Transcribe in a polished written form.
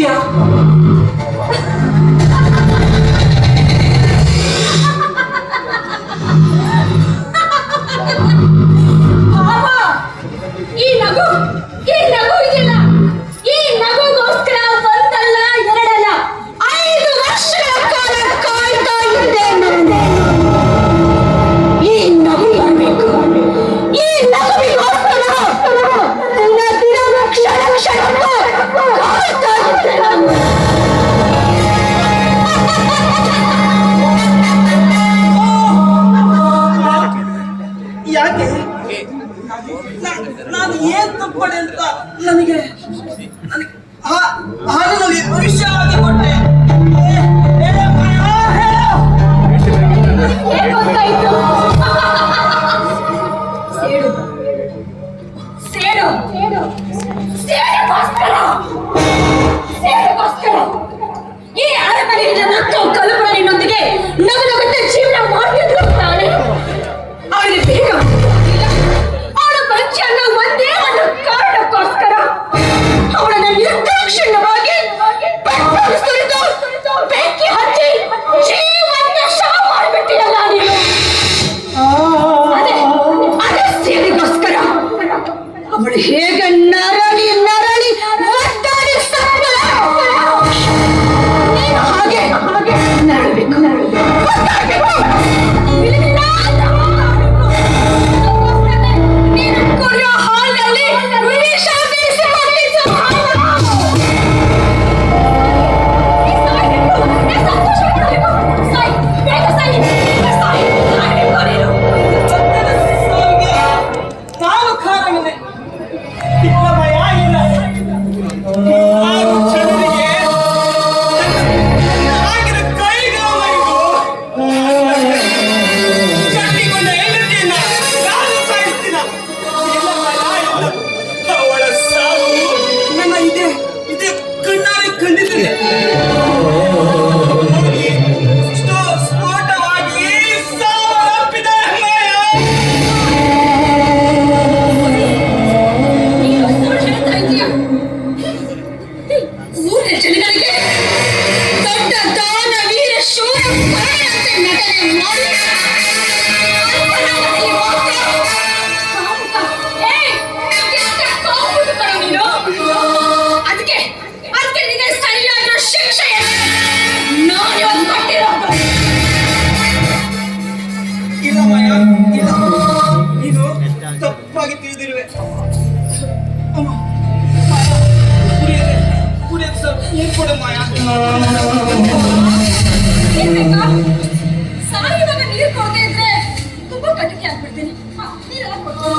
ಇದೆಯಾ? ಈ ನಗು ಇದೆಯಲ್ಲ, ಈ ನಗುಗೋಸ್ಕರ ಒಂದಲ್ಲ ಎರಡಲ್ಲ 5 ವರ್ಷಗಳ ಕಾಲ ಕಾಯ್ತಾ ಇದ್ದೆ ನಾನು. ಈ ನಗು ಬರಬೇಕು, ಈ ನಗುವಿಗೋಸ್ಕರ ದಿನ ಕ್ಷಣಕ್ಕೂ ಕಾಯ್ತಾ ಇದ್ದೆ ನಾನು. ಯಾಕೆ ನಾನು ಏನ್ ತಪ್ಪಡೆ ಅಂತ ನನಗೆ ಹಾಲು ವಿಷಯವಾಗಿ ಕೊಟ್ಟೆ. ಗೊತ್ತಾಯ್ತು. ಸೇಡುಗೋಸ್ಕರ ಈ ಅರಮನೆಯ ಮತ್ತು ಕಲ್ಪನೆಯೊಂದಿಗೆ ನಗುನಗುತ್ತ ಜೀವನ ಮಾಡ್ತಿದ್ರು ತಾನೆ. ಅವಳಿಗೆ ಬೇಗ ಅವಳ ಪರಿಚಯ ಒಂದೇ ಒಂದು ಕಾರಣಕ್ಕೋಸ್ಕರ ಅವಳನ್ನು ನಿರ್ದಾಕ್ಷಿಣ್ಯವಾಗಿ ಪೆಟ್ರೋಲ್ ಸುರಿದು ಬೆಂಕಿ ಹಚ್ಚಿ ಜೀವಂತ ಶವ ಮಾಡಿಬಿಟ್ಟಿರಲ್ಲ ನೀನು. ಅದೇ ಸೇರಿಗೋಸ್ಕರ ಅವಳು ಹೇಗೆ ನರಳಿ ಒದ್ದಾಡಿ ಸತ್ತಳ. ನೀನು ಹಾಗೆ ನರಳಬೇಕು. ನೀನು ಕುಡಿಯೋ ಹಾಲಿನಲ್ಲಿ ವಿಷ ಬೀಸಿ ಮಲಗಿಸು. ನಾನು ಕಾರಣವೇ ಇಲ್ಲ ಭಯ ಇಲ್ಲ. ಜನರಿಗೆ ಆಗಿನ ಕೈಗಾವಲಿಗೂ ಕಟ್ಟಿಕೊಂಡ ಹೆಂಡತಿಯನ್ನ ನಾನು ಸಾಯಿಸ್ತೀನ. ಇಲ್ಲ ಭಯ ಇಲ್ಲ. ಅವಳ ಸಾವು ನನ್ನ ಇದೆ ಕಣ್ಣಾರೆ ಕಂಡಿದ್ದೇನೆ. ಸ್ಫೋಟವಾಗಿ ಸಾವನ್ನಪ್ಪಿದ್ದಾರೆ ಭಯ. ಊರಿನ ಜನಗಳಿಗೆ ದೊಡ್ಡ ದಾನ ವೀರ ಶೂರ ಪರನಂತೆ ನಟನೆ ಮಾಡಿ ಅದಕ್ಕೆ ನಿಮಗೆ ಸರಿಯಾದ ಶಿಕ್ಷೆ ನಾನು ಇವತ್ತು ಕೊಟ್ಟಿರೋದು. ಇಲ್ಲ ಭಯ ಇಲ್ಲ. ಇದು ತಪ್ಪಾಗಿ ತಿಳಿದಿರುವೆ. ಕುಡಿಯೋದು ಸ್ವಲ್ಪ ನೀರು ಕೊಡು ಮಾಯ. ಸಾಯುವಾಗ ನೀರು ಕೊಡದೇ ಇದ್ರೆ ತುಂಬಾ ಕಟಕಿ ಆಗ್ಬಿಡ್ತೀನಿ. ನೀರೆಲ್ಲ ಕೊಡ್ತೀನಿ.